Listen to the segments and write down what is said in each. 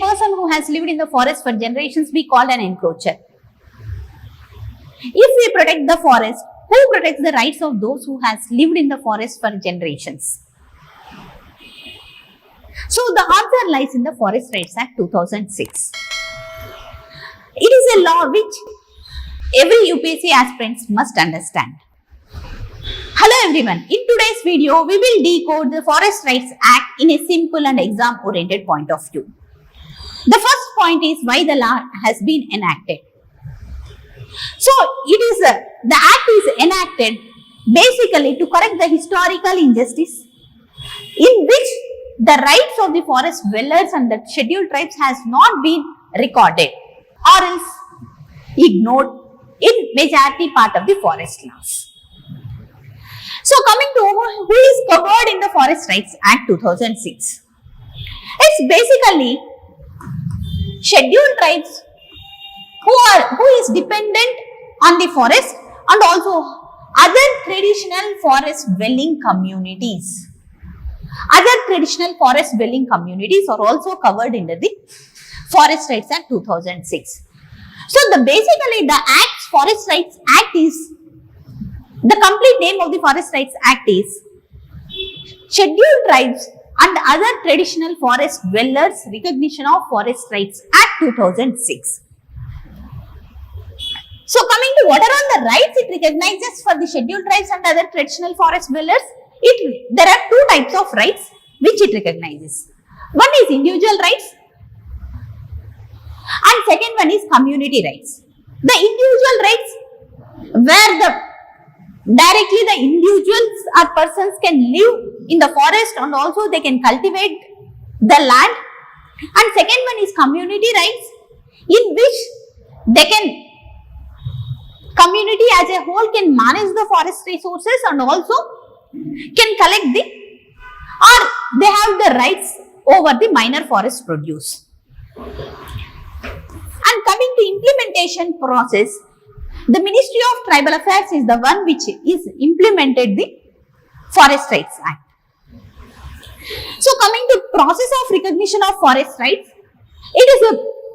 person who has lived in the forest for generations be called an encroacher? If we protect the forest, who protects the rights of those who has lived in the forest for generations? So the answer lies in the Forest Rights Act 2006. It is a law which every UPSC aspirants must understand. Hello everyone, in today's video we will decode the Forest Rights Act in a simple and exam oriented point of view. The first point is why the law has been enacted. So the act is enacted basically to correct the historical injustice in which the rights of the forest dwellers and the scheduled tribes has not been recorded or else ignored in majority part of the forest laws. So coming to who is covered in the Forest Rights Act 2006. It's basically scheduled tribes who is dependent on the forest and also other traditional forest dwelling communities. Other traditional forest dwelling communities are also covered under the Forest Rights Act 2006. So basically the Forest Rights Act is, the complete name of the Forest Rights Act is Scheduled Tribes and Other Traditional Forest Dwellers Recognition of Forest Rights Act 2006. So coming to what are all the rights it recognizes for the scheduled tribes and other traditional forest dwellers, there are two types of rights which it recognizes. One is individual rights and second one is community rights. The individual rights where directly the individuals or persons can live in the forest and also they can cultivate the land, and second one is community rights in which community as a whole can manage the forest resources and also can collect or they have the rights over the minor forest produce. And coming to implementation process, the Ministry of Tribal Affairs is the one which is implemented the Forest Rights Act. So coming to process of recognition of forest rights,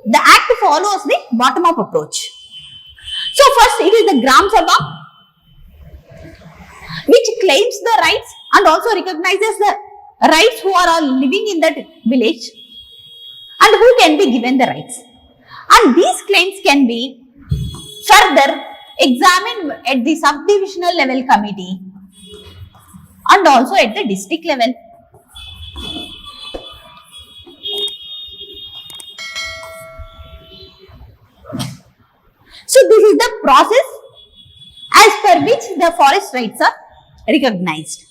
the act follows the bottom-up approach. So first it is the Gram Sabha which claims the rights and also recognizes the rights who are all living in that village and who can be given the rights. And these claims can be further examined at the subdivisional level committee and also at the district level. So this is the process as per which the forest rights are recognized.